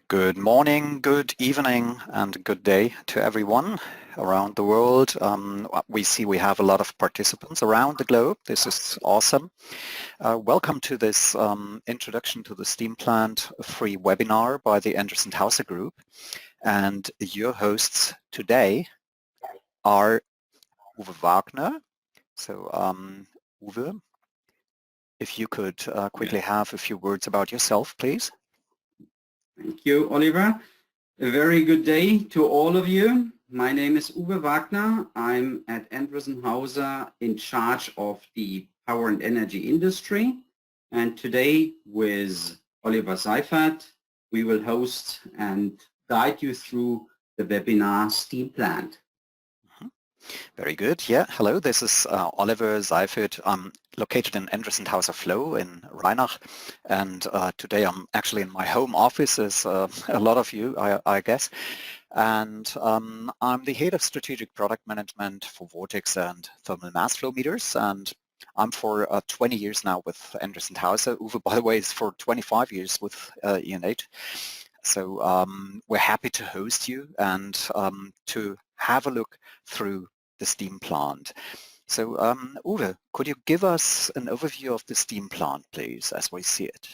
Good morning, good evening, and good day to everyone around the world. We see we have a lot of participants around the globe. This is awesome. Welcome to this Introduction to the Steamplant free webinar by the Endress+Hauser group. And your hosts today are Uwe Wagner. So Uwe, if you could quickly have a few words about yourself, please. Thank you, Oliver. A very good day to all of you. My name is Uwe Wagner. I'm at Endress+Hauser in charge of the power and energy industry. And today with Oliver Seifert, we will host and guide you through the webinar Steamplant. Very good. Yeah. Hello, this is Oliver Seifert. I'm located in Endress+Hauser Flow in Rheinach, and today I'm actually in my home office, as a lot of you, I guess. And I'm the head of strategic product management for Vortex and thermal mass flow meters, and I'm for 20 years now with Endress+Hauser. Uwe, by the way, is for 25 years with EN8. So we're happy to host you and to have a look through the Steamplant. So Uwe, could you give us an overview of the Steamplant, please, as we see it?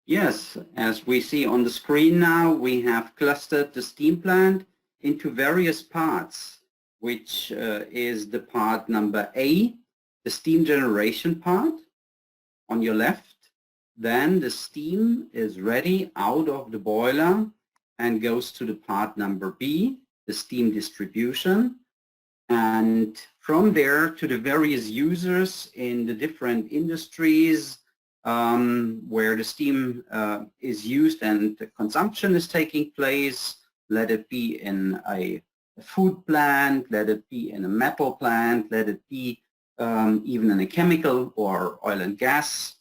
Yes, as we see on the screen now, we have clustered the Steamplant into various parts, which is the part number A, the steam generation part on your left. Then the steam is ready out of the boiler and goes to the part number B, the steam distribution. And from there to the various users in the different industries where the steam is used and the consumption is taking place, let it be in a food plant, let it be in a metal plant, let it be even in a chemical or oil and gas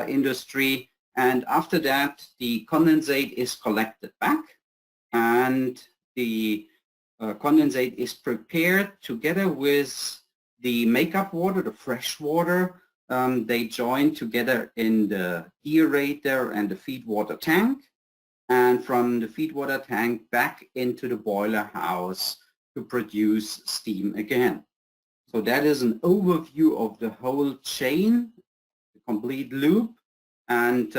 industry. And after that, the condensate is collected back, and the condensate is prepared together with the makeup water, the fresh water. They join together in the aerator and the feed water tank, and from the feed water tank back into the boiler house to produce steam again. So that is an overview of the whole chain, the complete loop, and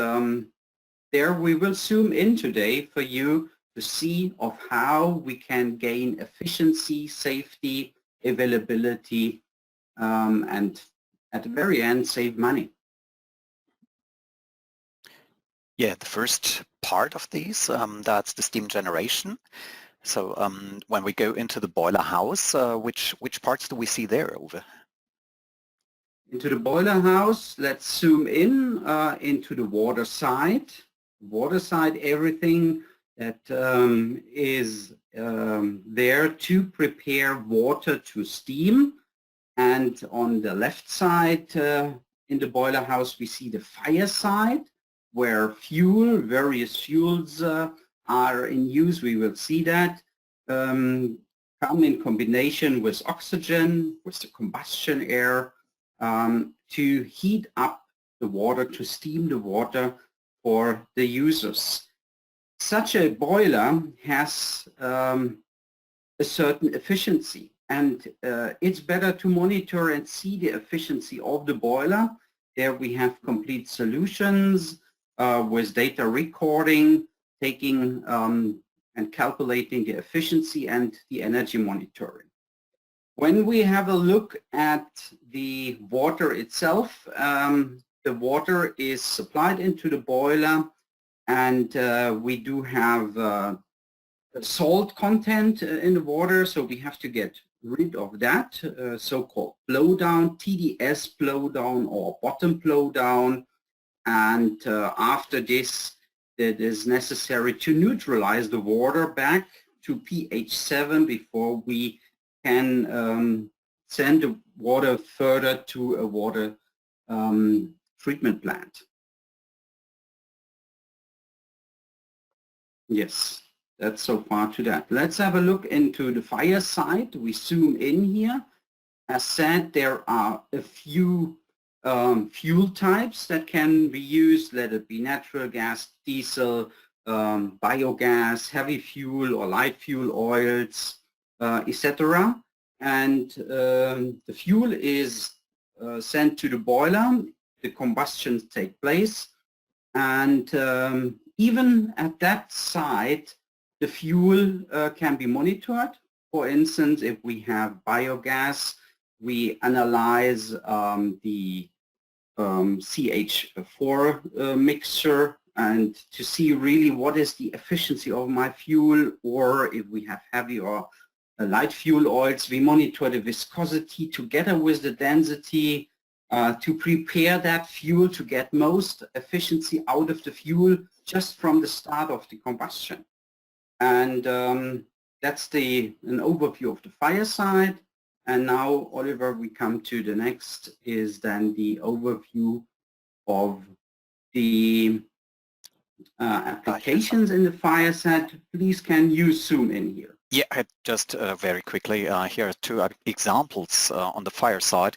there we will zoom in today for you to see of how we can gain efficiency, safety, availability, and at the very end save money. Yeah, the first part of these, that's the steam generation. So when we go into the boiler house, which parts do we see there, Uwe? Into the boiler house, let's zoom in into the water side. Water side, everything that is there to prepare water to steam. And on the left side in the boiler house, we see the fire side where fuel, various fuels are in use. We will see that come in combination with oxygen, with the combustion air to heat up the water, to steam the water for the users. Such a boiler has a certain efficiency, and it's better to monitor and see the efficiency of the boiler. There we have complete solutions with data recording, taking and calculating the efficiency and the energy monitoring. When we have a look at the water itself, the water is supplied into the boiler, and we do have salt content in the water, so we have to get rid of that so-called blow down, TDS blow down or bottom blow down. And after this, it is necessary to neutralize the water back to pH 7 before we can send the water further to a water treatment plant. Yes, that's so far to that. Let's have a look into the fire side. We zoom in here. As said, there are a few fuel types that can be used, let it be natural gas, diesel, biogas, heavy fuel or light fuel oils, etc. And the fuel is sent to the boiler. The combustions take place. And even at that site, the fuel can be monitored. For instance, if we have biogas, we analyze the CH4 mixture and to see really what is the efficiency of my fuel, or if we have heavy or light fuel oils, we monitor the viscosity together with the density to prepare that fuel to get most efficiency out of the fuel just from the start of the combustion. And that's an overview of the fire side. And now, Oliver, we come to the next is then the overview of the applications in the fire side. Please, can you zoom in here? Yeah, just very quickly, here are two examples on the fire side.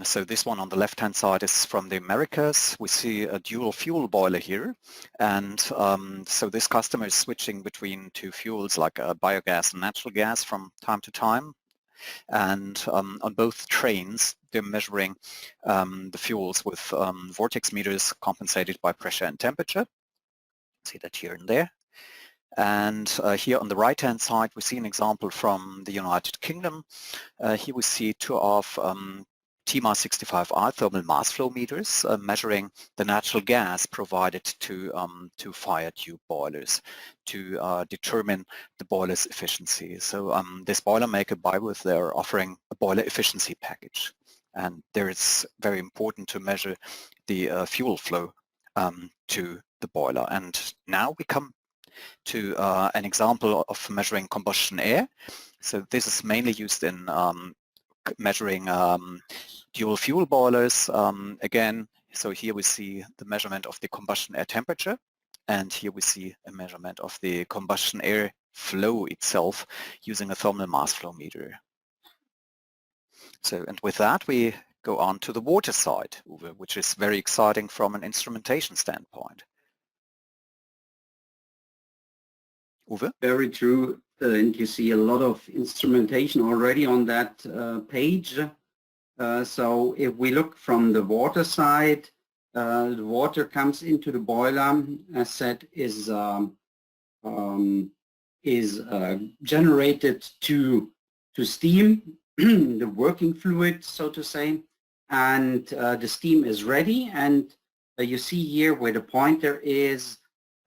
So this one on the left-hand side is from the Americas. We see a dual fuel boiler here. And so this customer is switching between two fuels like biogas and natural gas from time to time. And on both trains, they're measuring the fuels with Vortex meters compensated by pressure and temperature. See that here and there. And here on the right-hand side, we see an example from the United Kingdom. Here we see two of TMAS65R thermal mass flow meters measuring the natural gas provided to fire tube boilers to determine the boiler's efficiency. So this boiler maker, Bywith, they're offering a boiler efficiency package. And there it's very important to measure the fuel flow to the boiler. And now we come to an example of measuring combustion air. So this is mainly used in measuring dual fuel boilers. Again, so here we see the measurement of the combustion air temperature, and here we see a measurement of the combustion air flow itself using a thermal mass flow meter. So, and with that, we go on to the water side, Uwe, which is very exciting from an instrumentation standpoint. Uwe? Very true. And you see a lot of instrumentation already on that page. So if we look from the water side, the water comes into the boiler, as said, is generated to steam, the working fluid, so to say, and the steam is ready. And you see here where the pointer is,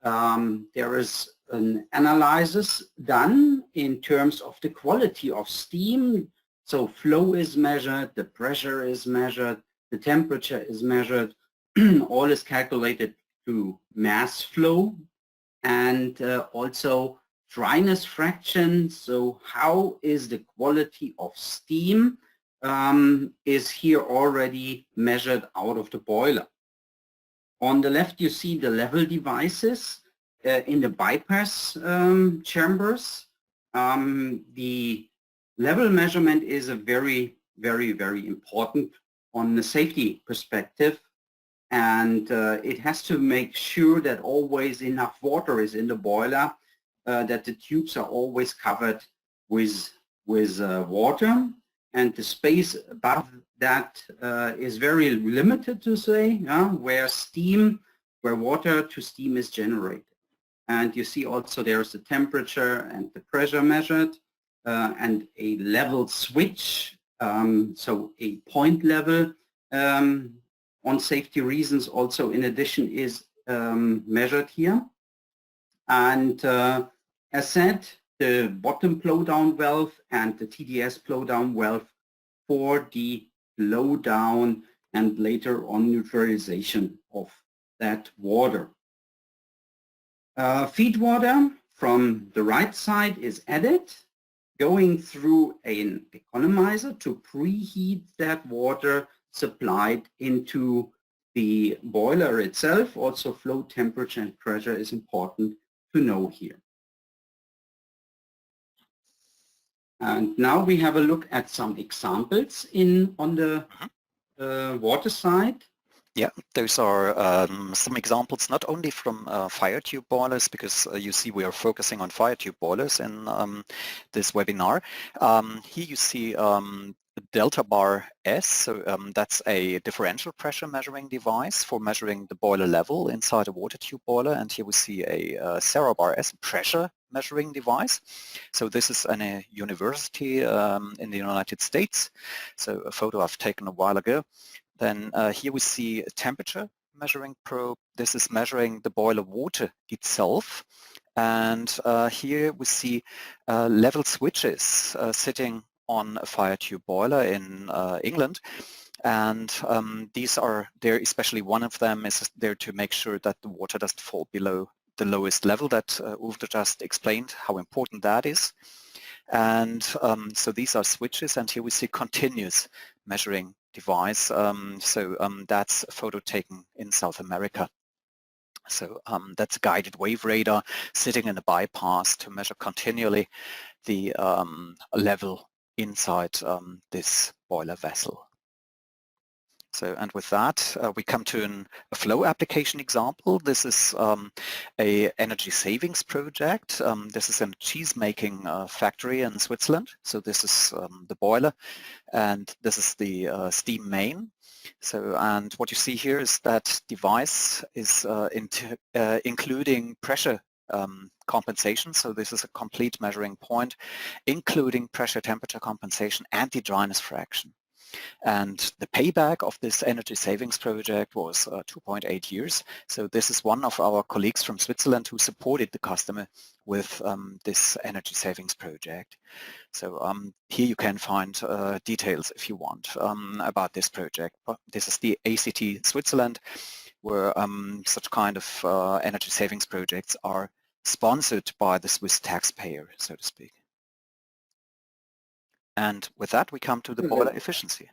there is an analysis done in terms of the quality of steam. So flow is measured, the pressure is measured, the temperature is measured, all is calculated to mass flow, and also dryness fraction. So how is the quality of steam is here already measured out of the boiler. On the left you see the level devices in the bypass chambers. The level measurement is a very, very, very important on the safety perspective, and it has to make sure that always enough water is in the boiler, that the tubes are always covered with water, and the space above that is very limited, to say, where water to steam is generated. And you see also there's the temperature and the pressure measured, and a level switch, so a point level on safety reasons also in addition is measured here. And as said, the bottom blow down valve and the TDS blow down valve for the blow down and later on neutralization of that water. Feed water from the right side is added, going through an economizer to preheat that water supplied into the boiler itself. Also flow temperature and pressure is important to know here. And now we have a look at some examples on the water side. Yeah, those are some examples not only from fire tube boilers, because you see we are focusing on fire tube boilers in this webinar. Here you see delta bar S, so that's a differential pressure measuring device for measuring the boiler level inside a water tube boiler, and here we see a Sarah bar S pressure measuring device. So this is in a university in the United States, so a photo I've taken a while ago. Then here we see a temperature measuring probe. This is measuring the boiler water itself. And here we see level switches sitting on a fire tube boiler in England. And these are there, especially one of them is there to make sure that the water doesn't fall below the lowest level that Uwe just explained, how important that is. And so these are switches, and here we see continuous measuring device. That's a photo taken in South America. So that's a guided wave radar sitting in a bypass to measure continually the level inside this boiler vessel. So, and with that, we come to a flow application example. This is a energy savings project. This is a cheese making factory in Switzerland. So this is the boiler, and this is the steam main. So, and what you see here is that device is including pressure compensation. So this is a complete measuring point, including pressure temperature compensation and the dryness fraction. And the payback of this energy savings project was 2.8 years. So this is one of our colleagues from Switzerland who supported the customer with this energy savings project. So here you can find details if you want about this project. This is the ACT Switzerland, where such kind of energy savings projects are sponsored by the Swiss taxpayer, so to speak. And with that, we come to the boiler efficiency.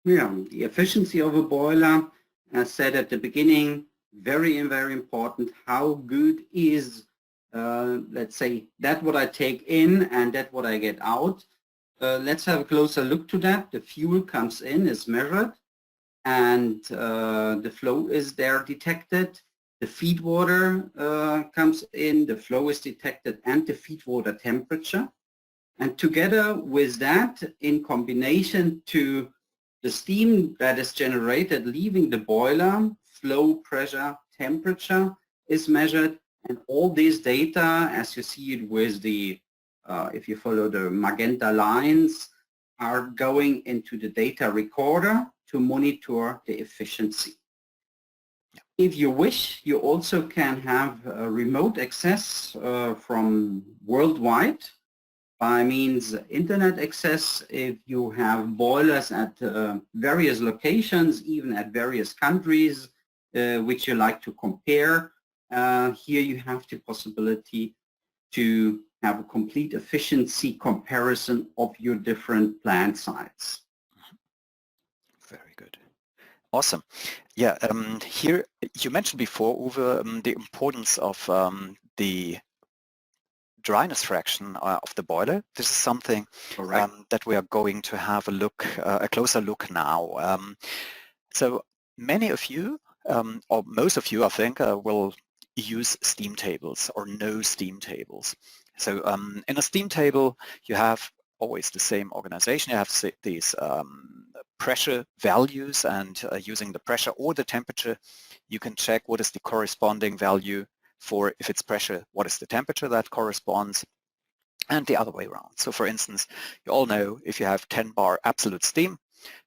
Yeah, the efficiency of a boiler, as said at the beginning, very, very important. How good is, let's say, that what I take in and that what I get out. Let's have a closer look to that. The fuel comes in, is measured, and the flow is there detected. The feed water comes in, the flow is detected, and the feed water temperature. And together with that, in combination to the steam that is generated leaving the boiler, flow, pressure, temperature is measured, and all these data, as you see it with the, if you follow the magenta lines, are going into the data recorder to monitor the efficiency. If you wish, you also can have remote access from worldwide, by means internet access. If you have boilers at various locations, even at various countries, which you like to compare, here you have the possibility to have a complete efficiency comparison of your different plant sites. Very good. Awesome. Yeah, here you mentioned before, Uwe, the importance of the dryness fraction of the boiler. This is something that we are going to have a look, a closer look now. So many of you, or most of you, I think, will use steam tables or no steam tables. So in a steam table, you have always the same organization. You have these pressure values, and using the pressure or the temperature, you can check what is the corresponding value for, if it's pressure, what is the temperature that corresponds, and the other way around. So for instance, you all know if you have 10 bar absolute steam,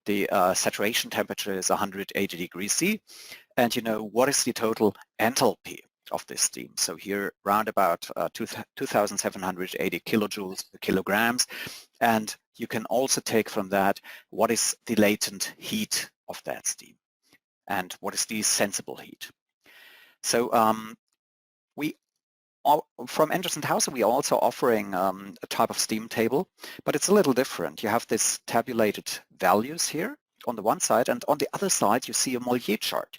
the saturation temperature is 180 degrees C, and you know what is the total enthalpy of this steam. So here round about 2,780 kilojoules per kilograms, and you can also take from that what is the latent heat of that steam and what is the sensible heat. So from Endress+Hauser, we are also offering a type of steam table, but it's a little different. You have this tabulated values here on the one side, and on the other side you see a Mollier chart.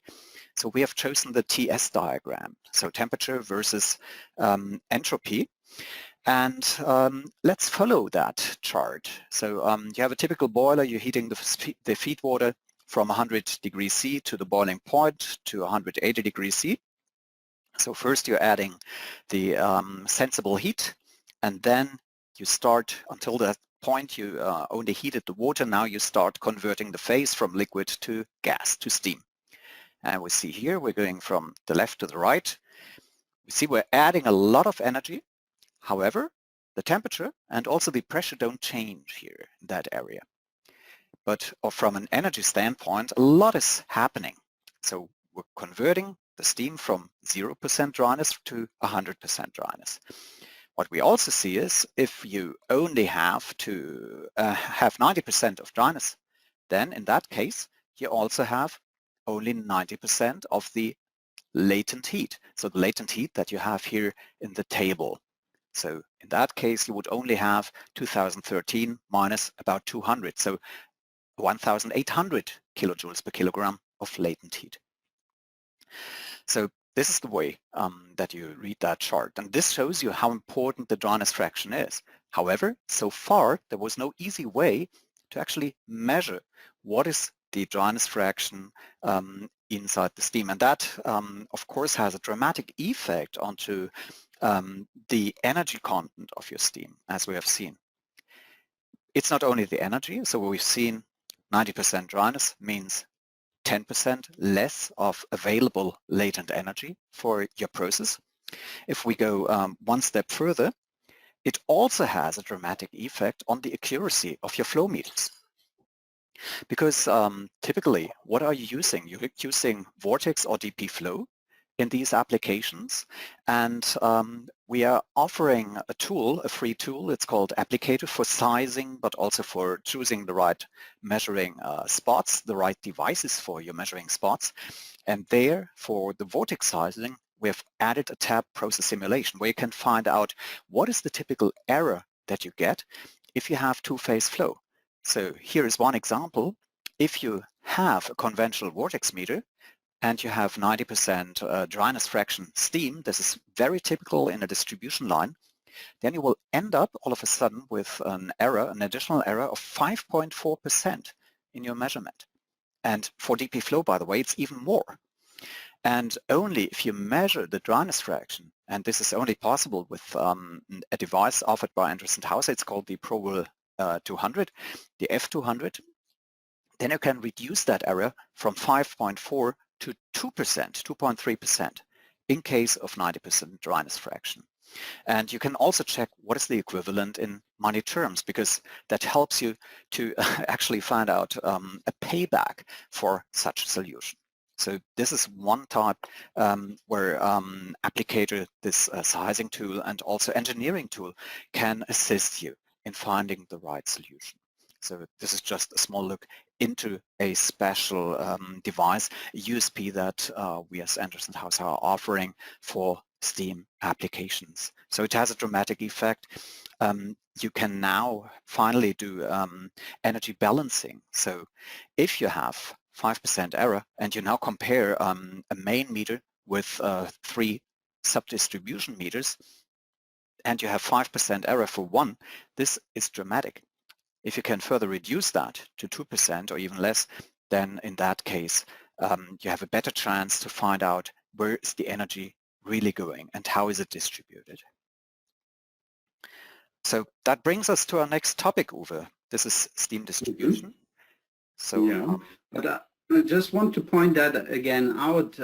So we have chosen the TS diagram, so temperature versus entropy. And let's follow that chart. So you have a typical boiler, you're heating the feed water from 100 degrees C to the boiling point to 180 degrees C. So first you're adding the sensible heat, and then you start, until that point you only heated the water, now you start converting the phase from liquid to gas, to steam. And we see here we're going from the left to the right. We see we're adding a lot of energy. However, the temperature and also the pressure don't change here in that area. But from an energy standpoint, a lot is happening. So we're converting the steam from 0% dryness to 100% dryness. What we also see is if you only have to have 90% of dryness, then in that case, you also have only 90% of the latent heat. So the latent heat that you have here in the table. So in that case, you would only have 2013 minus about 200. So 1,800 kilojoules per kilogram of latent heat. So this is the way that you read that chart. And this shows you how important the dryness fraction is. However, so far, there was no easy way to actually measure what is the dryness fraction inside the steam. And that, of course, has a dramatic effect onto the energy content of your steam, as we have seen. It's not only the energy, so we've seen 90% dryness means 10% less of available latent energy for your process. If we go one step further, it also has a dramatic effect on the accuracy of your flow meters. Because typically, what are you using? You're using Vortex or DP flow in these applications, and we are offering a tool, a free tool. It's called Applicator for sizing, but also for choosing the right measuring spots, the right devices for your measuring spots. And there, for the Vortex sizing, we have added a tab, Process Simulation, where you can find out what is the typical error that you get if you have two-phase flow. So here is one example. If you have a conventional Vortex meter, and you have 90% dryness fraction steam, this is very typical in a distribution line, then you will end up all of a sudden with an error, an additional error of 5.4% in your measurement. And for DP flow, by the way, it's even more. And only if you measure the dryness fraction, and this is only possible with a device offered by Endress+Hauser, it's called the ProWell 200, the F200, then you can reduce that error from 5.4 to 2%, 2.3% in case of 90% dryness fraction. And you can also check what is the equivalent in money terms, because that helps you to actually find out a payback for such a solution. So this is one type where Applicator, this sizing tool and also engineering tool, can assist you in finding the right solution. So this is just a small look into a special device, a USP that we as Endress+Hauser are offering for steam applications. So it has a dramatic effect. You can now finally do energy balancing. So if you have 5% error and you now compare a main meter with 3 sub-distribution meters, and you have 5% error for one, this is dramatic. If you can further reduce that to 2% or even less, then in that case, you have a better chance to find out where is the energy really going and how is it distributed. So that brings us to our next topic, Uwe. This is steam distribution. So yeah, but I just want to point that again out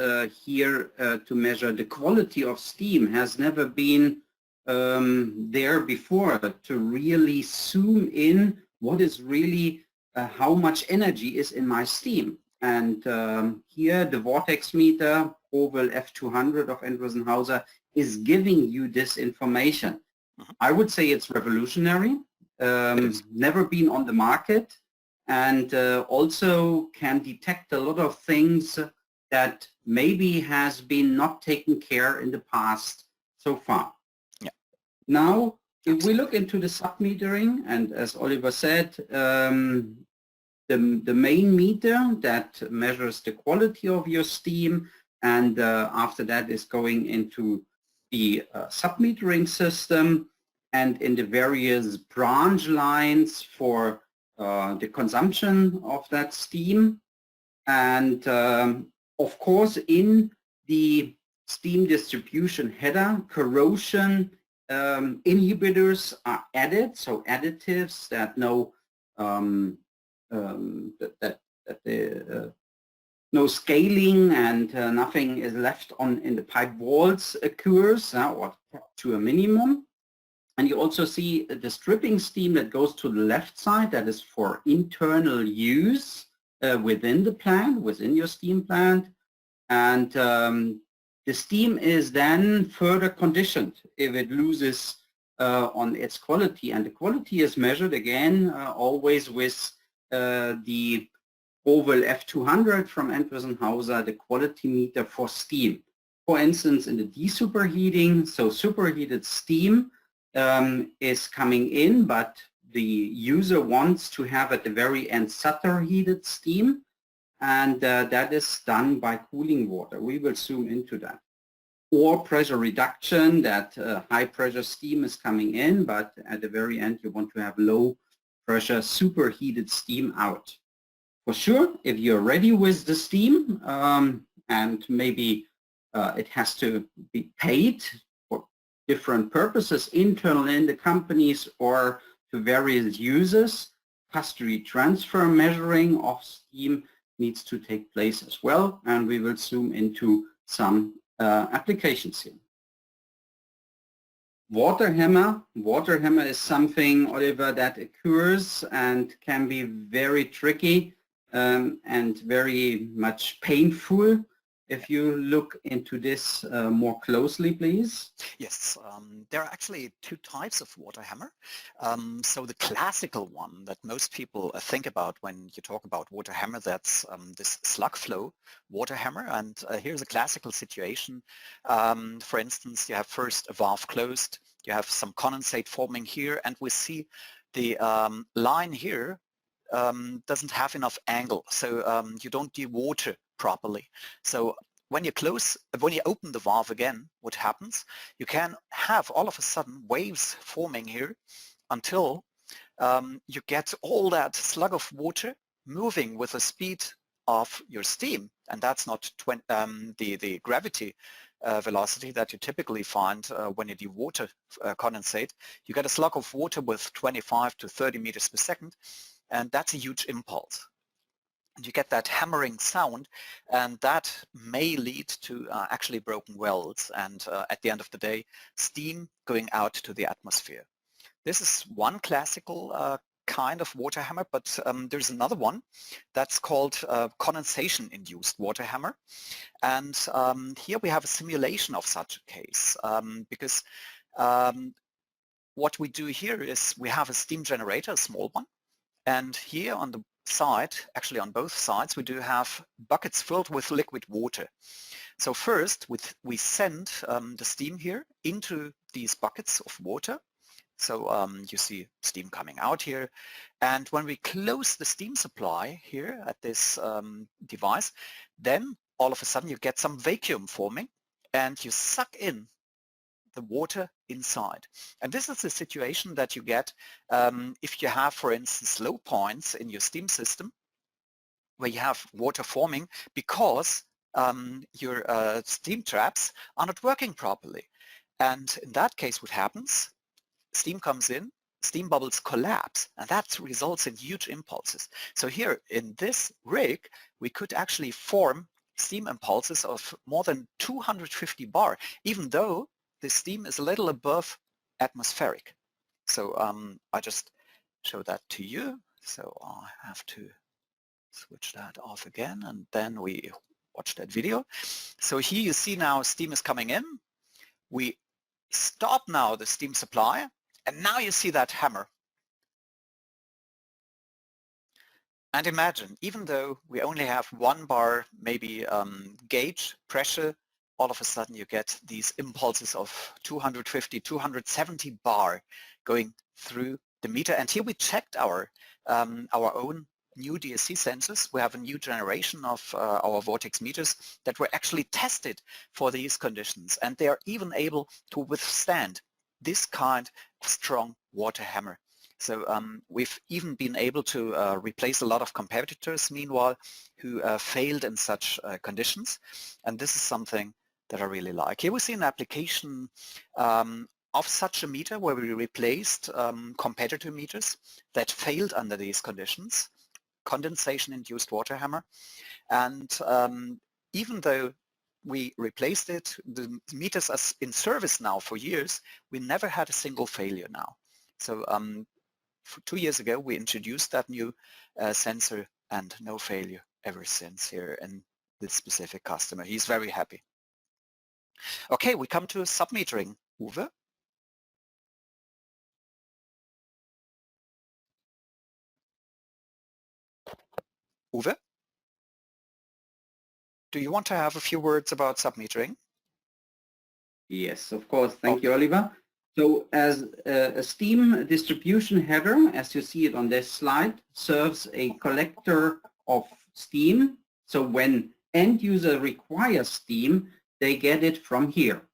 here to measure the quality of steam has never been there before, to really zoom in what is really how much energy is in my steam. And here the Vortex meter, ProWell F200 of Endress+Hauser, is giving you this information. I would say it's revolutionary, never been on the market, and also can detect a lot of things that maybe has been not taken care in the past so far. Yeah. Now, if we look into the submetering, and as Oliver said, the main meter that measures the quality of your steam and after that is going into the submetering system and in the various branch lines for the consumption of that steam. And of course, in the steam distribution header, corrosion inhibitors are added, so additives that know no scaling and nothing is left on in the pipe walls occurs or to a minimum. And you also see the stripping steam that goes to the left side, that is for internal use within the plant, within your steam plant. And the steam is then further conditioned if it loses on its quality. And the quality is measured again always with the oval F200 from Endress+Hauser, the quality meter for steam. For instance, in the desuperheating, so superheated steam is coming in, but the user wants to have at the very end saturated steam, and that is done by cooling water. We will zoom into that. Or pressure reduction, that high pressure steam is coming in, but at the very end you want to have low pressure superheated steam out. For sure, if you're ready with the steam and maybe it has to be paid for different purposes, internal in the companies or to various users, custody transfer measuring of steam needs to take place as well, and we will zoom into some applications here. Water hammer. Water hammer is something, Oliver, that occurs and can be very tricky and very much painful. If you look into this more closely, please. Yes, there are actually two types of water hammer. So the classical one that most people think about when you talk about water hammer, that's this slug flow water hammer. And here's a classical situation. For instance, you have first a valve closed, you have some condensate forming here, and we see the line here doesn't have enough angle, so you don't dewater properly. So when you open the valve again, what happens? You can have all of a sudden waves forming here until you get all that slug of water moving with the speed of your steam, and that's not the gravity velocity that you typically find when you dewater condensate. You get a slug of water with 25 to 30 meters per second, and that's a huge impulse. And you get that hammering sound, and that may lead to actually broken welds and at the end of the day, steam going out to the atmosphere. This is one classical kind of water hammer, but there's another one that's called condensation-induced water hammer. And here we have a simulation of such a case because what we do here is we have a steam generator, a small one, and here on the side, actually on both sides, we do have buckets filled with liquid water. So first we send the steam here into these buckets of water. So you see steam coming out here, and when we close the steam supply here at this device, then all of a sudden you get some vacuum forming and you suck in the water inside. And this is the situation that you get if you have, for instance, low points in your steam system where you have water forming because your steam traps are not working properly. And in that case, what happens? Steam comes in, steam bubbles collapse, and that results in huge impulses. So here in this rig, we could actually form steam impulses of more than 250 bar, even though the steam is a little above atmospheric. So I just show that to you. So I have to switch that off again, and then we watch that video. So here you see now steam is coming in. We stop now the steam supply, and now you see that hammer. And imagine, even though we only have 1 bar, maybe gauge pressure, all of a sudden you get these impulses of 250, 270 bar going through the meter. And here we checked our own new DSC sensors. We have a new generation of our Vortex meters that were actually tested for these conditions, and they are even able to withstand this kind of strong water hammer. So we've even been able to replace a lot of competitors, meanwhile, who failed in such conditions. And this is something that I really like. Here we see an application of such a meter where we replaced competitor meters that failed under these conditions, condensation-induced water hammer. And even though we replaced it, the meters are in service now for years, we never had a single failure now. So 2 years ago, we introduced that new sensor and no failure ever since here in this specific customer. He's very happy. Okay, we come to submetering. Uwe? Uwe? Do you want to have a few words about submetering? Yes, of course. Thank you, Oliver. So as a steam distribution header, as you see it on this slide, serves a collector of steam. So when end user requires steam, they get it from here.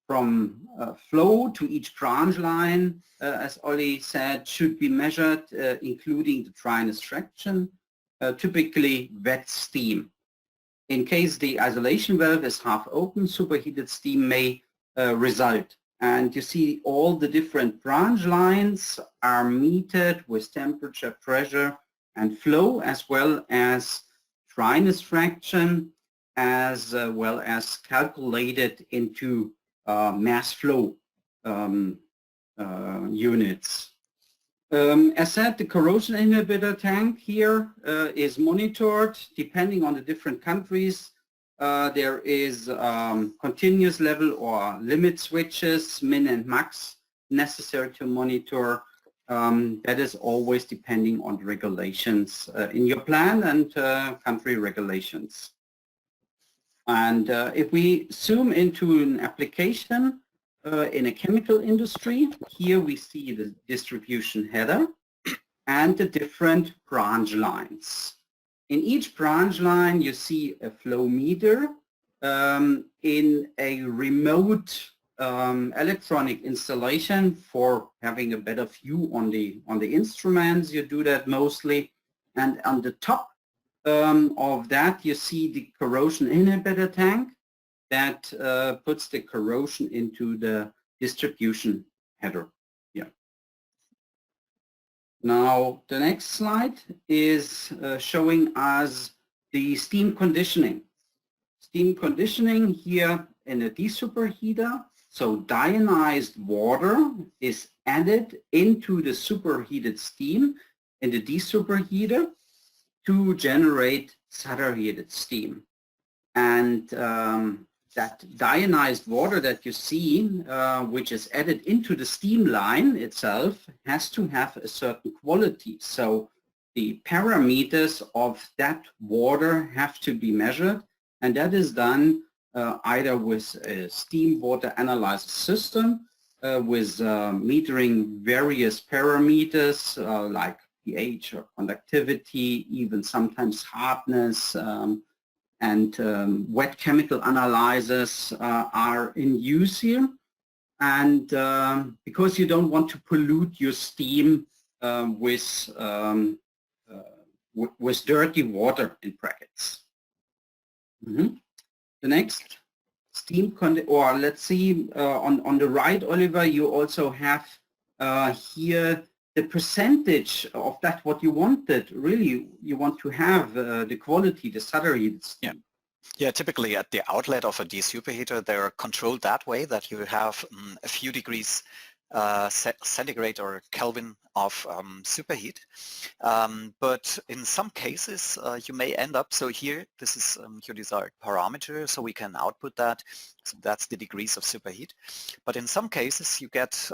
From flow to each branch line, as Olli said, should be measured, including the dryness fraction, typically wet steam. In case the isolation valve is half open, superheated steam may result. And you see all the different branch lines are metered with temperature, pressure, and flow, as well as dryness fraction, as well as calculated into mass flow units. As said, the corrosion inhibitor tank here is monitored depending on the different countries. There is continuous level or limit switches, min and max, necessary to monitor. That is always depending on the regulations in your plan and country regulations. And if we zoom into an application in a chemical industry, here we see the distribution header and the different branch lines. In each branch line, you see a flow meter. In a remote electronic installation for having a better view on the instruments, you do that mostly. And on the top of that, you see the corrosion inhibitor tank that puts the corrosion into the distribution header. Yeah. Now, the next slide is showing us the steam conditioning. Steam conditioning here in a desuperheater. So deionized water is added into the superheated steam in the desuperheater to generate saturated steam. And that deionized water that you see, which is added into the steam line itself, has to have a certain quality. So the parameters of that water have to be measured, and that is done either with a steam water analyzer system, with metering various parameters like pH or conductivity, even sometimes hardness, and wet chemical analyzers are in use here. And because you don't want to pollute your steam with dirty water in brackets. The next, steam, or let's see on the right, Oliver, you also have here the percentage of that what you wanted. Really, you want to have the quality, the saturated steam. Yeah, typically at the outlet of a desuperheater, they're controlled that way that you have a few degrees centigrade or Kelvin of superheat. But in some cases, you may end up, so here, this is your desired parameter, so we can output that. So that's the degrees of superheat. But in some cases, you get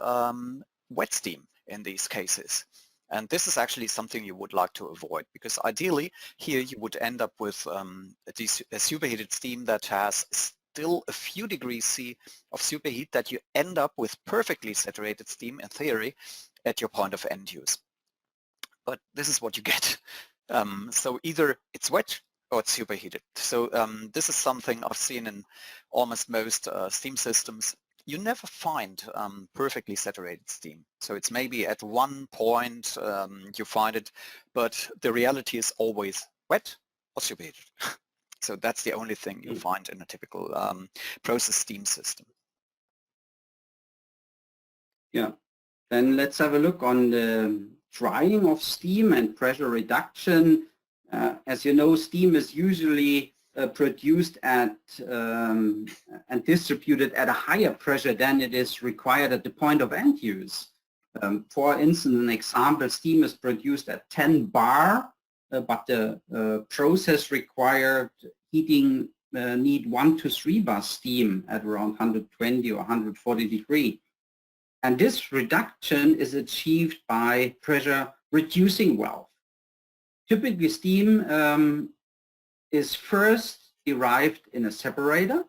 wet steam in these cases. And this is actually something you would like to avoid, because ideally here you would end up with a superheated steam that has still a few degrees C of superheat that you end up with perfectly saturated steam in theory at your point of end use. But this is what you get So either it's wet or it's superheated. So this is something I've seen in almost most steam systems. You never find perfectly saturated steam. So it's maybe at one point you find it, but the reality is always wet or superheated. So that's the only thing you find in a typical process steam system. Yeah. Then let's have a look on the drying of steam and pressure reduction. As you know, steam is usually produced at and distributed at a higher pressure than it is required at the point of end use. For instance, an example, steam is produced at 10 bar, but the process required heating need 1 to 3 bar steam at around 120 or 140 degrees. And this reduction is achieved by pressure reducing valve. Typically, steam is first derived in a separator,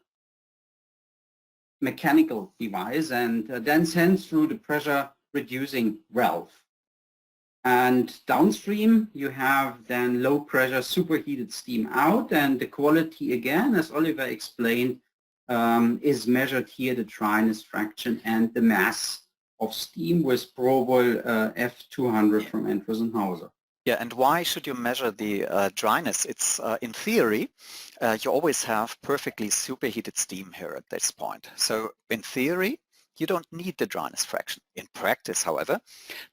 mechanical device, and then sent through the pressure reducing valve. And downstream, you have then low pressure superheated steam out, and the quality, again, as Oliver explained, is measured here, the dryness fraction and the mass of steam with probable F200 from Endress+Hauser. Yeah, and why should you measure the dryness? It's in theory, you always have perfectly superheated steam here at this point. So in theory, you don't need the dryness fraction. In practice, however,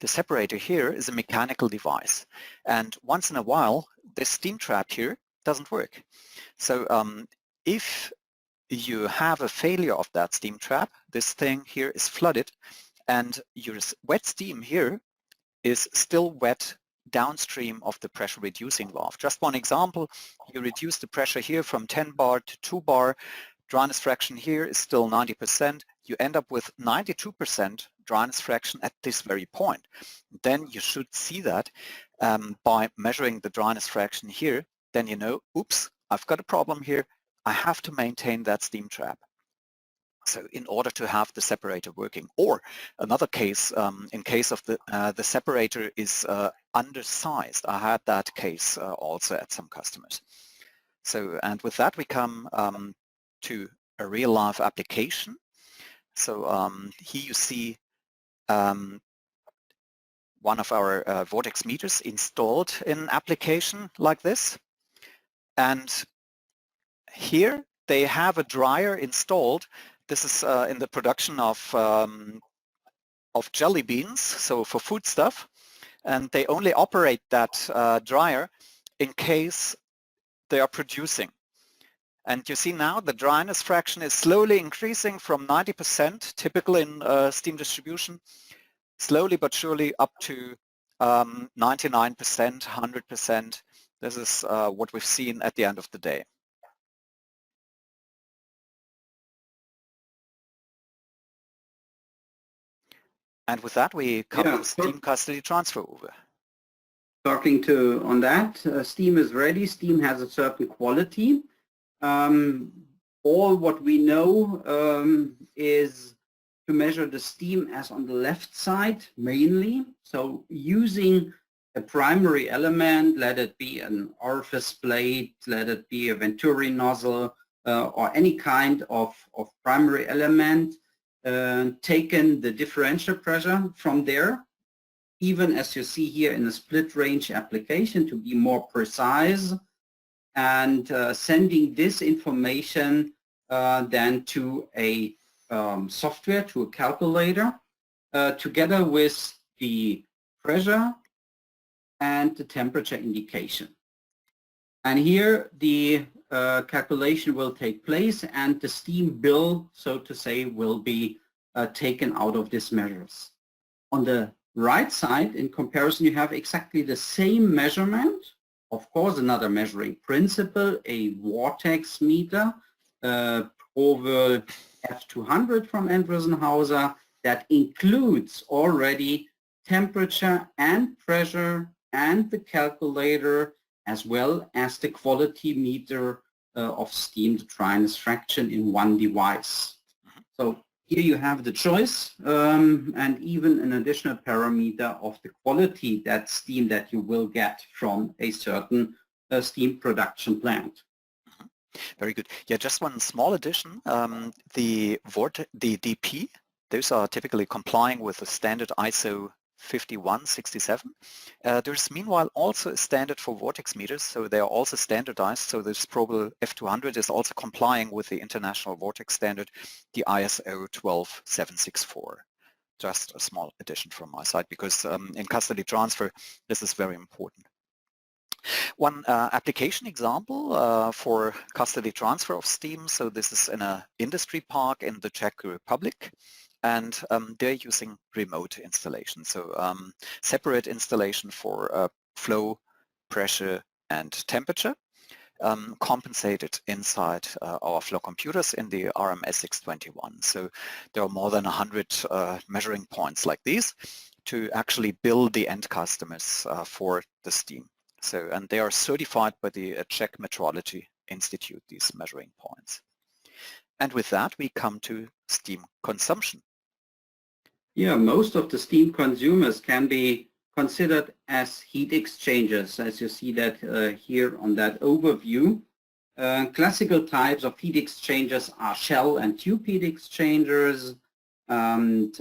the separator here is a mechanical device. And once in a while, this steam trap here doesn't work. So if you have a failure of that steam trap, this thing here is flooded, and your wet steam here is still wet downstream of the pressure reducing valve. Just one example, you reduce the pressure here from 10 bar to 2 bar, dryness fraction here is still 90%, you end up with 92% dryness fraction at this very point. Then you should see that by measuring the dryness fraction here, then you know, oops, I've got a problem here, I have to maintain that steam trap. So in order to have the separator working. Or another case, in case of the separator is undersized. I had that case also at some customers. So, and with that we come to a real life application. So here you see one of our Vortex meters installed in application like this. And here they have a dryer installed. This is in the production of jelly beans, so for food stuff, and they only operate that dryer in case they are producing. And you see now the dryness fraction is slowly increasing from 90%, typical in steam distribution, slowly but surely up to 99%, 100%. This is what we've seen at the end of the day. And with that, we come to steam custody transfer over. Talking to on that, steam is ready. Steam has a certain quality. All what we know is to measure the steam as on the left side mainly. So using a primary element, let it be an orifice plate, let it be a Venturi nozzle, or any kind of primary element, taken the differential pressure from there, even as you see here in the split range application to be more precise, and sending this information then to a software, to a calculator, together with the pressure and the temperature indication. And here the calculation will take place, and the steam bill, so to say, will be taken out of these measures. On the right side, in comparison, you have exactly the same measurement. Of course, another measuring principle, a Vortex meter, over F200 from Endress+Hauser, that includes already temperature and pressure and the calculator, as well as the quality meter of steam, the dryness fraction, in one device. So Here you have the choice and even an additional parameter of the quality that steam that you will get from a certain steam production plant. Very good. Yeah, just one small addition. The DP, those are typically complying with the standard ISO 5167. There's meanwhile also a standard for vortex meters, so they are also standardized. So this Probel F200 is also complying with the international vortex standard, the ISO 12764. Just a small addition from my side, because in custody transfer, this is very important. One application example for custody transfer of steam. So this is in an industry park in the Czech Republic, and they're using remote installation. So separate installation for flow, pressure, and temperature, compensated inside our flow computers in the RMS621. So there are more than 100 measuring points like these to actually build the end customers for the steam. So, and they are certified by the Czech Metrology Institute, these measuring points. And with that, we come to steam consumption. Yeah, most of the steam consumers can be considered as heat exchangers, as you see that here on that overview. Classical types of heat exchangers are shell and tube heat exchangers, and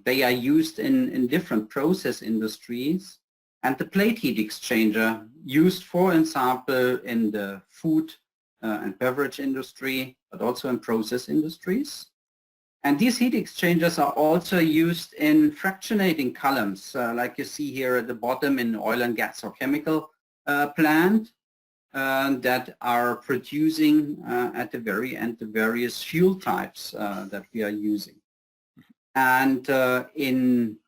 they are used in different process industries. And the plate heat exchanger used, for example, in the food and beverage industry, but also in process industries. And these heat exchangers are also used in fractionating columns, like you see here at the bottom in oil and gas or chemical plant that are producing at the very end the various fuel types that we are using. And in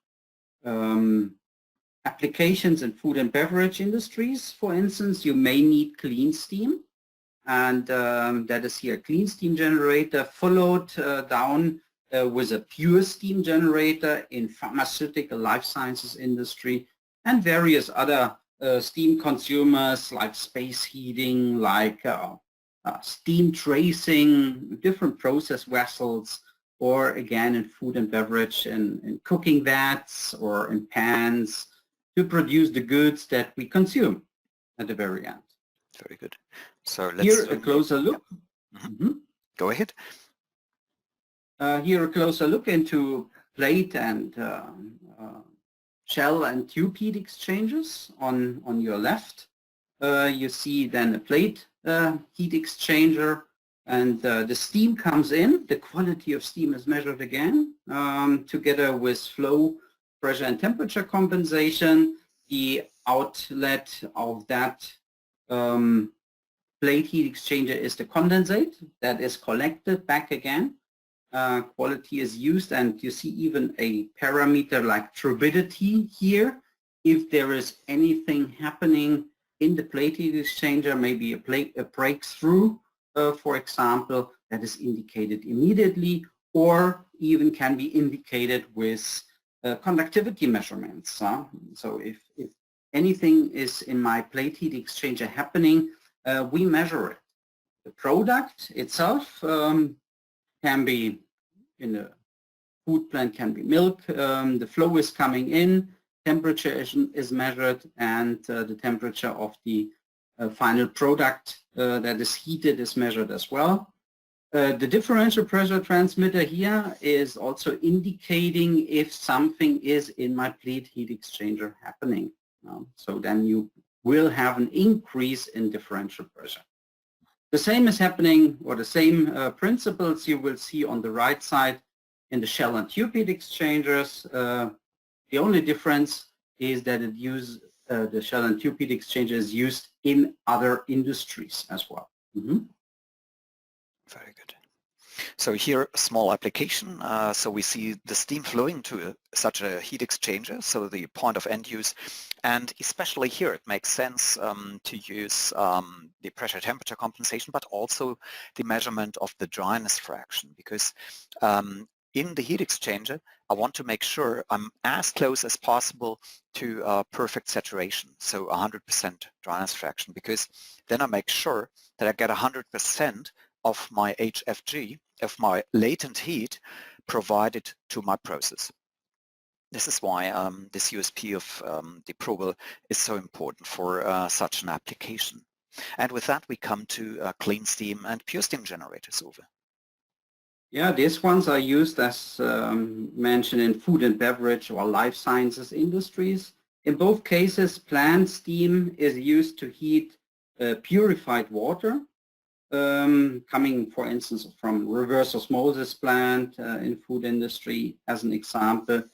applications in food and beverage industries, for instance, you may need clean steam, and that is here a clean steam generator followed down with a pure steam generator in pharmaceutical life sciences industry, and various other steam consumers like space heating, like steam tracing, different process vessels, or again in food and beverage in cooking vats or in pans, to produce the goods that we consume at the very end. Very good. So let's here a closer look. Yeah. Mm-hmm. Go ahead. Here a closer look into plate and shell and tube heat exchangers on your left. You see then a plate heat exchanger, and the steam comes in. The quality of steam is measured again together with flow, pressure and temperature compensation. The outlet of that plate heat exchanger is the condensate that is collected back again. Quality is used, and you see even a parameter like turbidity here. If there is anything happening in the plate heat exchanger, maybe a breakthrough, for example, that is indicated immediately, or even can be indicated with conductivity measurements. So if anything is in my plate heat exchanger happening, we measure it. The product itself can be in a food plant, can be milk. The flow is coming in, temperature is measured, and the temperature of the final product that is heated is measured as well. The differential pressure transmitter here is also indicating if something is in my plate heat exchanger happening. So then you will have an increase in differential pressure. The same is happening, or the same principles you will see on the right side in the shell and tube heat exchangers. The only difference is that it uses the shell and tube heat exchanger is used in other industries as well. Mm-hmm. Very good. So here, a small application. So we see the steam flowing to such a heat exchanger, so the point of end use. And especially here, it makes sense to use the pressure temperature compensation, but also the measurement of the dryness fraction, because in the heat exchanger, I want to make sure I'm as close as possible to perfect saturation, so 100% dryness fraction, because then I make sure that I get 100% of my HFG, of my latent heat provided to my process. This is why this USP of the probe is so important for such an application. And with that, we come to clean steam and pure steam generators, Uwe. Yeah, these ones are used as mentioned in food and beverage or life sciences industries. In both cases, plant steam is used to heat purified water, coming, for instance, from reverse osmosis plant in food industry as an example.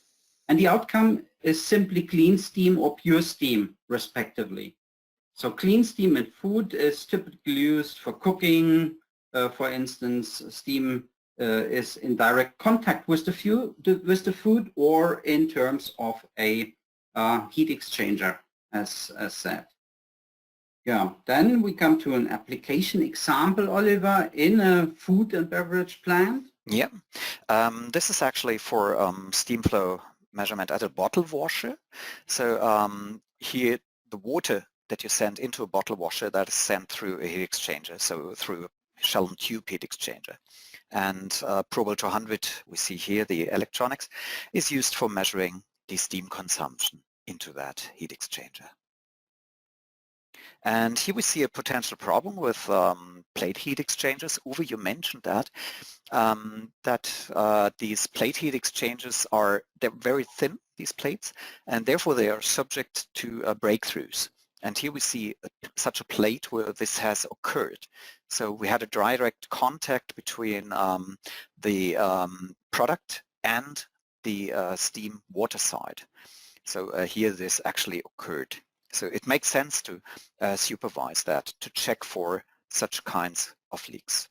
And the outcome is simply clean steam or pure steam, respectively. So clean steam in food is typically used for cooking. For instance, steam is in direct contact with the food, or in terms of a heat exchanger, as said. Yeah, then we come to an application example, Oliver, in a food and beverage plant. Yeah, this is actually for steam flow measurement at a bottle washer. So here the water that you send into a bottle washer, that is sent through a heat exchanger, so through a shell and tube heat exchanger. And Probe 200, we see here the electronics, is used for measuring the steam consumption into that heat exchanger. And here we see a potential problem with plate heat exchangers. Uwe, you mentioned that, these plate heat exchangers they're very thin, these plates, and therefore they are subject to breakthroughs. And here we see such a plate where this has occurred. So we had a direct contact between the product and the steam water side. So here this actually occurred. So it makes sense to supervise that, to check for such kinds of leaks.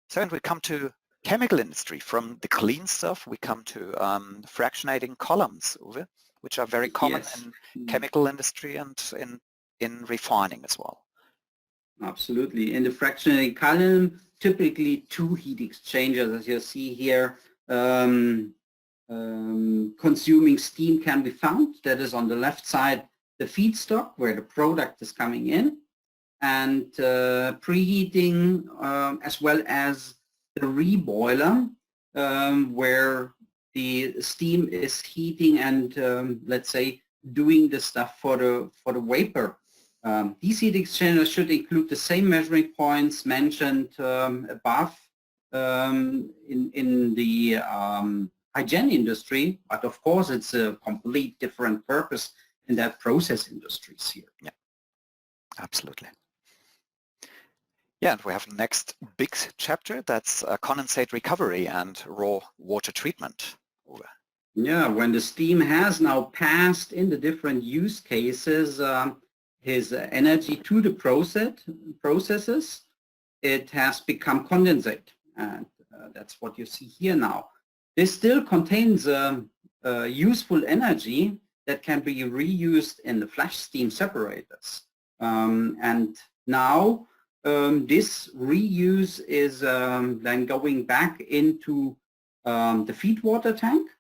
So and we come to chemical industry. From the clean stuff, we come to fractionating columns, Uwe, which are very common in chemical industry and in refining as well. Absolutely. In the fractionating column, typically two heat exchangers, as you see here, consuming steam can be found. That is on the left side, the feedstock where the product is coming in, and preheating as well as the reboiler where the steam is heating and let's say doing the stuff for the vapor. These heat exchangers should include the same measuring points mentioned above in the hygiene industry, but of course it's a complete different purpose in that process industries here. Yeah, absolutely. Yeah, and we have the next big chapter, that's condensate recovery and raw water treatment. Yeah, when the steam has now passed in the different use cases his energy to the processes, it has become condensate, and that's what you see here now. This still contains useful energy that can be reused in the flash steam separators. And now this reuse is then going back into the feed water tank,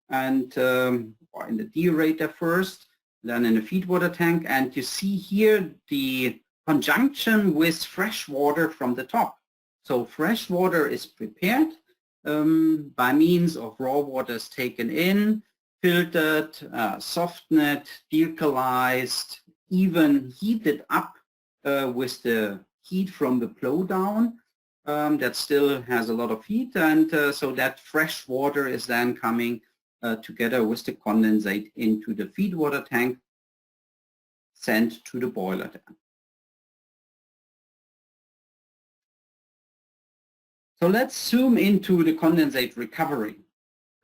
and or in the deaerator first, then in the feed water tank, and you see here the conjunction with fresh water from the top. So fresh water is prepared by means of raw water is taken in, filtered, softened, dealkalized, even heated up with the heat from the blow down that still has a lot of heat, and so that fresh water is then coming together with the condensate into the feed water tank, sent to the boiler then. So let's zoom into the condensate recovery.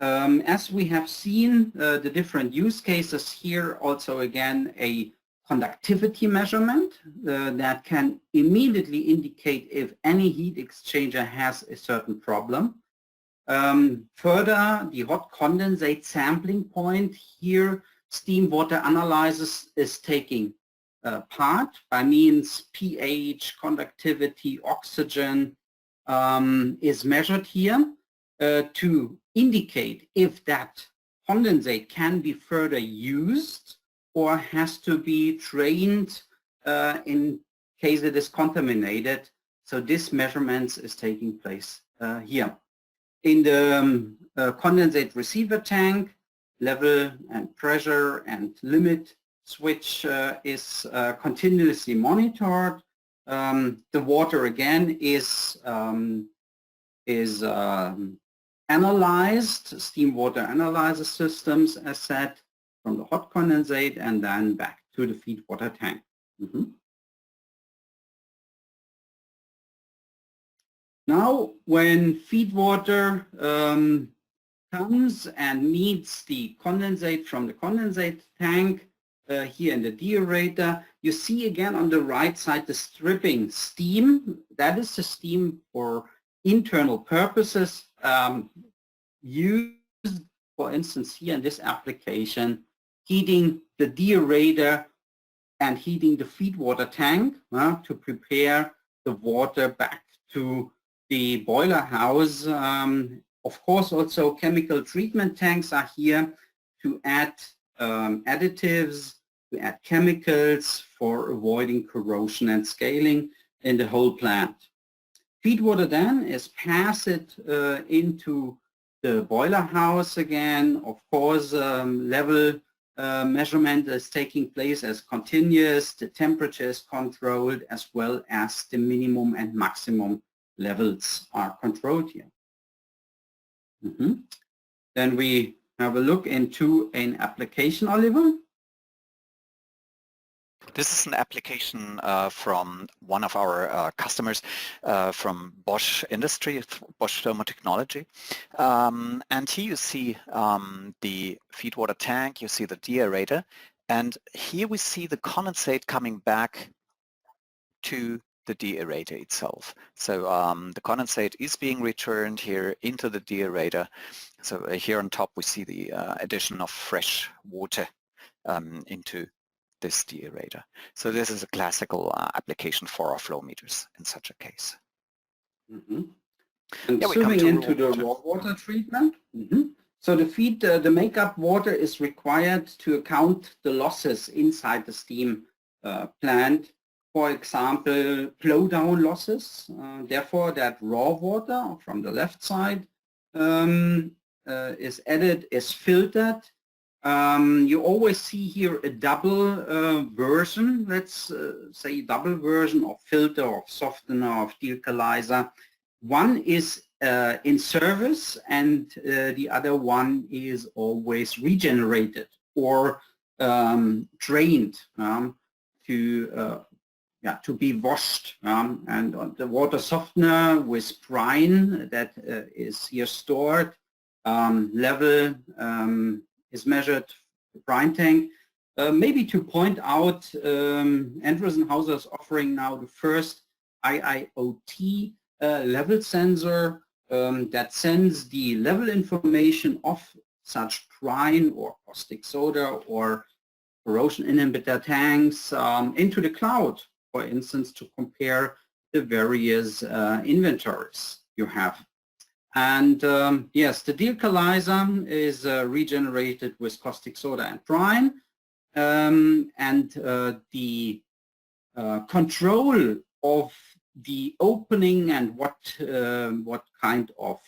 As we have seen the different use cases here, also again a conductivity measurement that can immediately indicate if any heat exchanger has a certain problem. Further, the hot condensate sampling point here, steam water analysis is taking part by means pH, conductivity, oxygen is measured here to indicate if that condensate can be further used or has to be drained in case it is contaminated So this measurement is taking place here. In the condensate receiver tank, level and pressure and limit switch is continuously monitored. The water again is analyzed, steam water analyzer systems as said, from the hot condensate and then back to the feed water tank. Now, when feed water comes and meets the condensate from the condensate tank here in the deaerator, you see again on the right side the stripping steam. That is the steam for internal purposes used, for instance, here in this application, heating the deaerator and heating the feed water tank to prepare the water back to the boiler house. Of course, also chemical treatment tanks are here to add additives, to add chemicals for avoiding corrosion and scaling in the whole plant. Feed water then is passed into the boiler house again. Of course, level measurement is taking place as continuous. The temperature is controlled as well as the minimum and maximum levels are controlled here. Then we have a look into an application, Oliver. This is an application from one of our customers from Bosch Industry, Bosch Thermotechnology. And here you see the feed water tank, you see the deaerator, and here we see the condensate coming back to the deaerator itself. So the condensate is being returned here into the deaerator. So here on top we see the addition of fresh water into this deaerator. So this is a classical application for our flow meters in such a case. And zooming into the raw water treatment. So the makeup water is required to account the losses inside the steam plant. For example, flow down losses. Therefore, that raw water from the left side is added, is filtered. You always see here a double version, let's say double version of filter, of softener, of dealkalizer. One is in service and the other one is always regenerated or drained to be washed. And on the water softener with brine that is here stored, level is measured, the brine tank. Maybe to point out, Endress+Hauser is offering now the first IIoT level sensor that sends the level information of such brine or caustic soda or corrosion inhibitor tanks into the cloud, for instance, to compare the various inventories you have. And yes, the dealkalizer is regenerated with caustic soda and brine, and the control of the opening and what kind of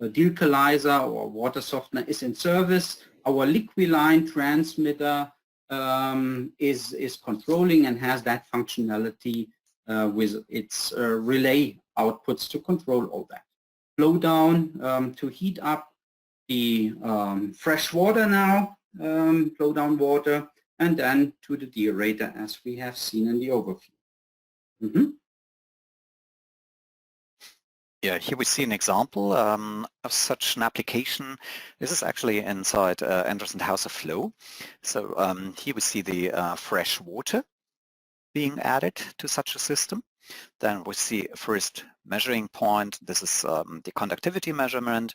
dealkalizer or water softener is in service. Our Liquiline transmitter is controlling and has that functionality with its relay outputs to control all that. Flow down to heat up the fresh water now, flow down water, and then to the deaerator as we have seen in the overview. Yeah, here we see an example of such an application. This is actually inside Endress+Hauser Flow. So here we see the fresh water being added to such a system. Then we see first measuring point. This is the conductivity measurement.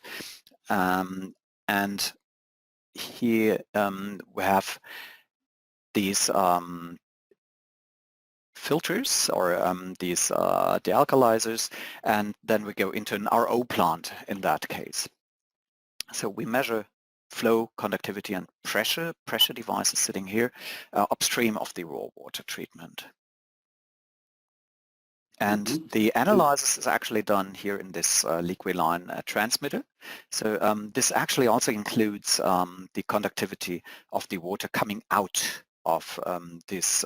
And here we have these filters or these dealkalizers, and then we go into an RO plant in that case. So we measure flow, conductivity, and pressure. Pressure device is sitting here upstream of the raw water treatment. And the analysis is actually done here in this liquid-line transmitter. So this actually also includes the conductivity of the water coming out of this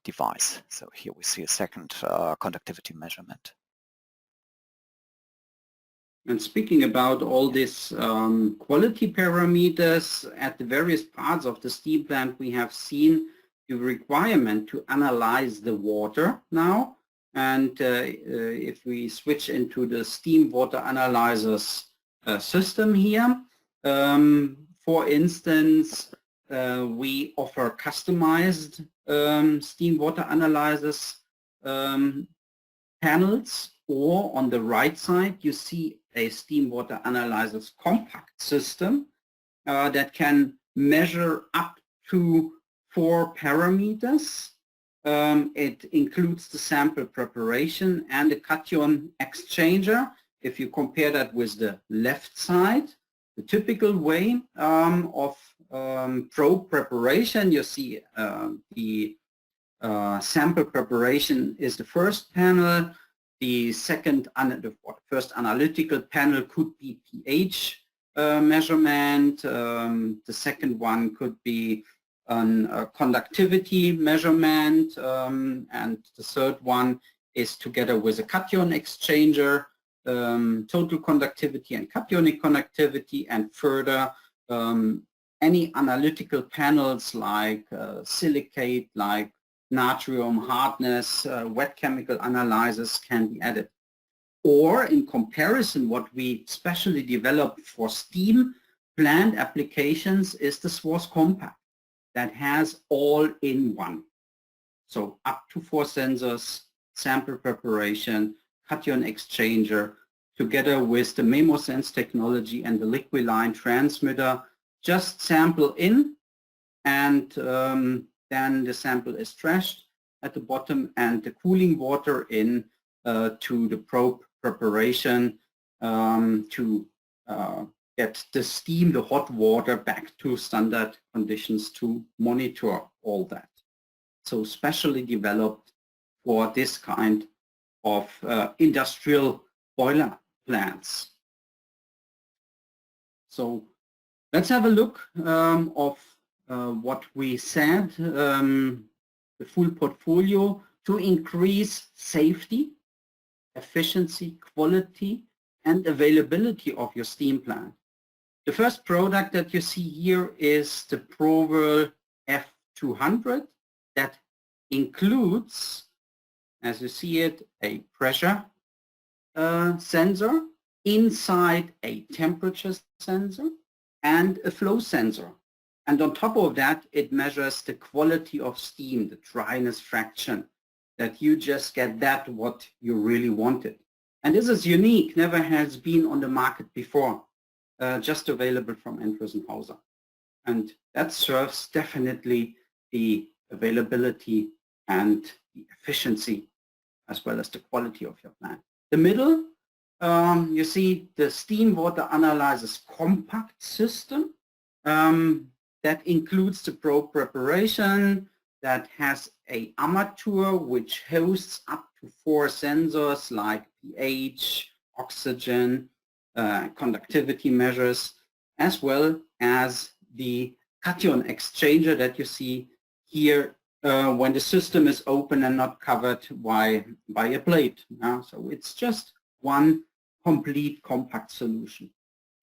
device. So here we see a second conductivity measurement. And speaking about all these quality parameters at the various parts of the steam plant, we have seen the requirement to analyze the water now. And if we switch into the steam water analyzers system here, for instance, we offer customized steam water analyzers panels, or on the right side you see a steam water analyzers compact system that can measure up to 4 parameters. It includes the sample preparation and the cation exchanger. If you compare that with the left side, the typical way of probe preparation, you see the sample preparation is the first panel. The first analytical panel could be pH measurement. The second one could be a conductivity measurement, and the third one is together with a cation exchanger, total conductivity and cationic conductivity, and further any analytical panels like silicate, like natrium hardness, wet chemical analyzers can be added. Or in comparison, what we specially developed for steam plant applications is the SWOS Compact that has all in one. So up to 4 sensors, sample preparation, cation exchanger, together with the MemoSense technology and the liquid line transmitter, just sample in, and then the sample is trashed at the bottom, and the cooling water in to the probe preparation to get the steam, the hot water, back to standard conditions to monitor all that. So specially developed for this kind of industrial boiler plants. So let's have a look of what we said, the full portfolio to increase safety, efficiency, quality, and availability of your steam plant. The first product that you see here is the ProWhirl F200 that includes, as you see it, a pressure sensor inside a temperature sensor and a flow sensor. And on top of that, it measures the quality of steam, the dryness fraction, that you just get that what you really wanted. And this is unique, never has been on the market before, just available from Endress+Hauser. And that serves definitely the availability and the efficiency as well as the quality of your plant. The middle, you see the steam water analyzers compact system that includes the probe preparation, that has a armature which hosts up to 4 sensors like pH, oxygen, conductivity measures, as well as the cation exchanger that you see here when the system is open and not covered by a plate. So it's just one complete compact solution.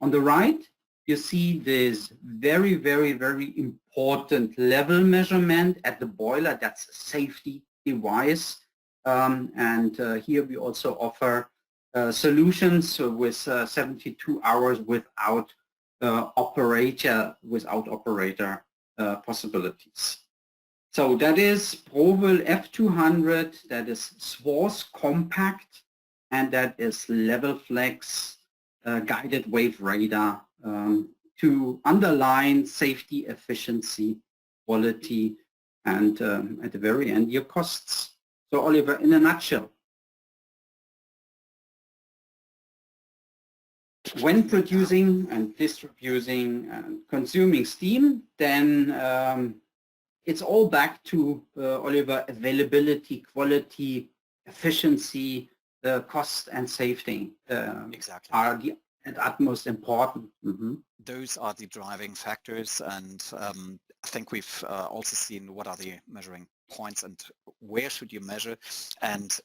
On the right, you see this very, very, very important level measurement at the boiler. That's a safety device. Here we also offer solutions with 72 hours without operator possibilities. So that is ProWhirl F200, that is SWOS Compact, and that is level flex guided wave radar to underline safety, efficiency, quality, and at the very end, your costs. So Oliver, in a nutshell, when producing and distributing and consuming steam, then it's all back to, Oliver, availability, quality, efficiency, cost and safety Exactly. are the at utmost important. Those are the driving factors, and I think we've also seen what are the measuring points and where should you measure and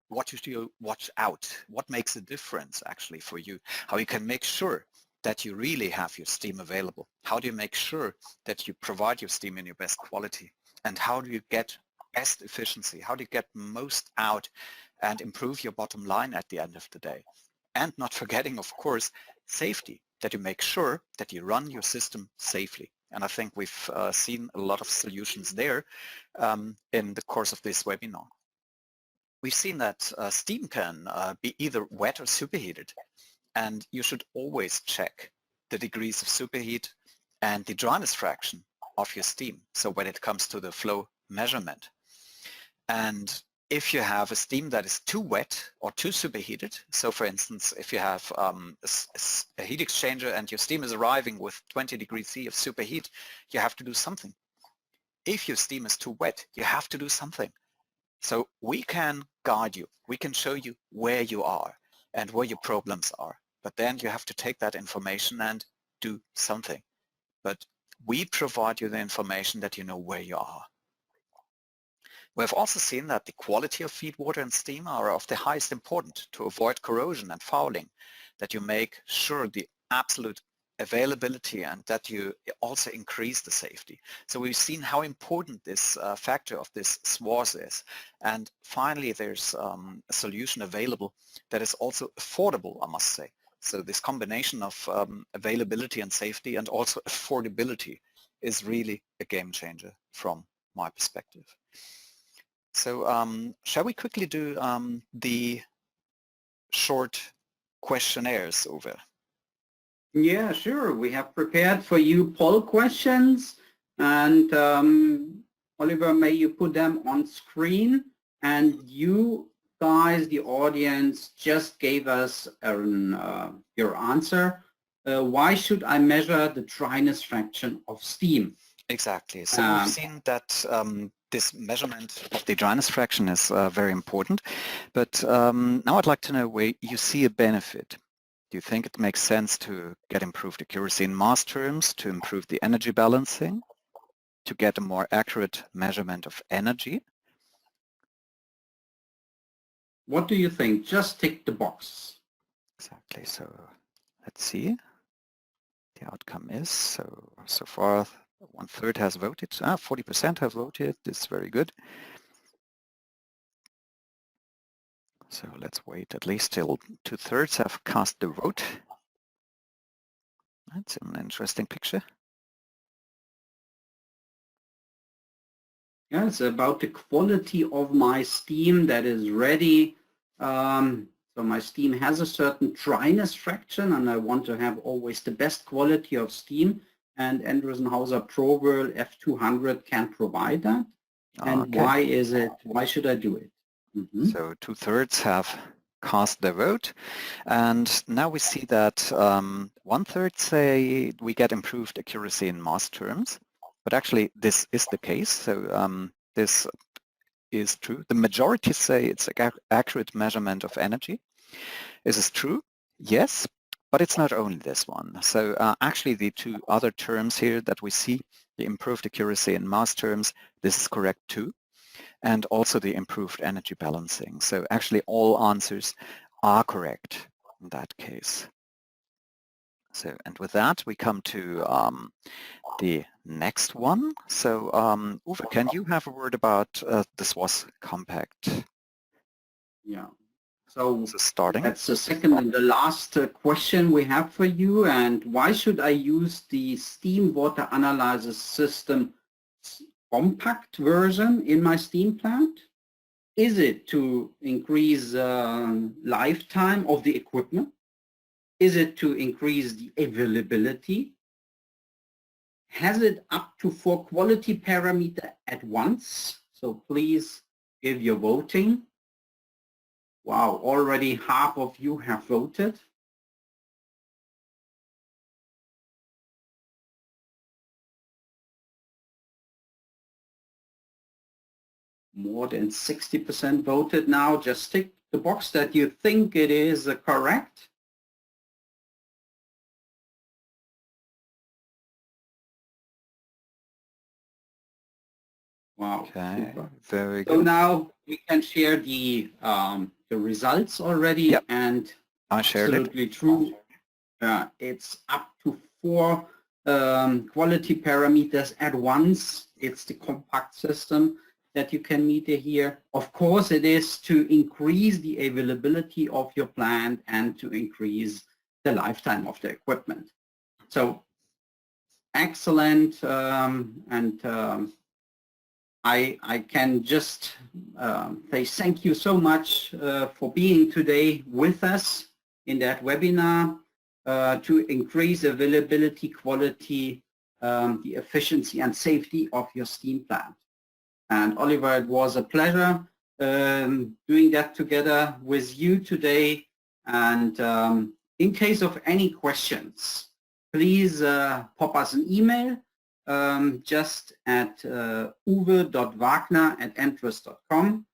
what should you watch out, what makes a difference actually for you, how you can make sure that you really have your steam available, how do you make sure that you provide your steam in your best quality, and how do you get best efficiency, how do you get most out and improve your bottom line at the end of the day. And not forgetting, of course, safety, that you make sure that you run your system safely. And I think we've seen a lot of solutions there in the course of this webinar. We've seen that steam can be either wet or superheated, and you should always check the degrees of superheat and the dryness fraction of your steam, so when it comes to the flow measurement. And if you have a steam that is too wet or too superheated, so for instance, if you have a heat exchanger and your steam is arriving with 20 degrees C of superheat, you have to do something. If your steam is too wet, you have to do something. So we can guide you, we can show you where you are and where your problems are, but then you have to take that information and do something. But we provide you the information that you know where you are. We've also seen that the quality of feed water and steam are of the highest importance to avoid corrosion and fouling, that you make sure the absolute availability and that you also increase the safety. So we've seen how important this factor of this SWOS is. And finally, there's a solution available that is also affordable, I must say. So this combination of availability and safety and also affordability is really a game changer from my perspective. So shall we quickly do the short questionnaires over? Yeah, sure. We have prepared for you poll questions, and Oliver, may you put them on screen? And you guys, the audience, just gave us your answer. Why should I measure the dryness fraction of steam? Exactly. So we've seen that this measurement of the dryness fraction is very important. But now I'd like to know where you see a benefit. Do you think it makes sense to get improved accuracy in mass terms, to improve the energy balancing, to get a more accurate measurement of energy? What do you think? Just tick the box. Exactly. So let's see. The outcome is, so far 1/3 has voted, 40% have voted. This is very good. So let's wait at least till 2/3 have cast the vote. That's an interesting picture. Yeah, it's about the quality of my steam that is ready. So my steam has a certain dryness fraction, and I want to have always the best quality of steam. And Endress+Hauser ProWhirl F200 can provide that. And Okay. why is it? Why should I do it? So 2/3 have cast their vote, and now we see that 1/3 say we get improved accuracy in mass terms, but actually this is the case. So this is true. The majority say it's an accurate measurement of energy. Is this true? Yes, but it's not only this one. So actually the two other terms here that we see, the improved accuracy in mass terms, this is correct too. And also the improved energy balancing. So actually all answers are correct in that case. So, and with that we come to the next one. So Uwe, can you have a word about the SWOS compact? Yeah. So starting. That's the second and the last question we have for you. And why should I use the steam water analyzer system compact version in my Steamplant? Is it to increase lifetime of the equipment? Is it to increase the availability? Has it up to 4 quality parameters at once? So please give your voting. Wow, already half of you have voted. more than 60% voted now. Just tick the box that you think it is correct. Wow. Okay, Super. very So good. now we can share the results already. Yep. And I shared it. absolutely true. It's up to 4 quality parameters at once. It's the compact system that you can meter here. Of course, it is to increase the availability of your plant and to increase the lifetime of the equipment. So excellent, I can just say thank you so much for being today with us in that webinar to increase availability, quality, the efficiency and safety of your steam plant. And Oliver, it was a pleasure doing that together with you today. And in case of any questions, please pop us an email just at uwe.wagner@endress.com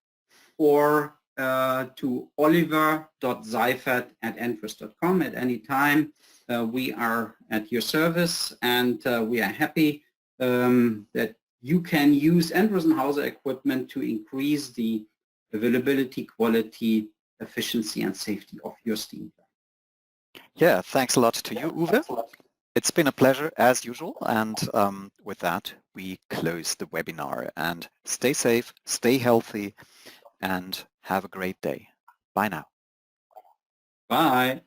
or to oliver.seifert@endress.com at any time. We are at your service, and we are happy that you can use Endress+Hauser equipment to increase the availability, quality, efficiency, and safety of your steam plant. Yeah, thanks a lot to you, Uwe. It's been a pleasure as usual, and with that we close the webinar. And stay safe, stay healthy, and have a great day. Bye now. Bye.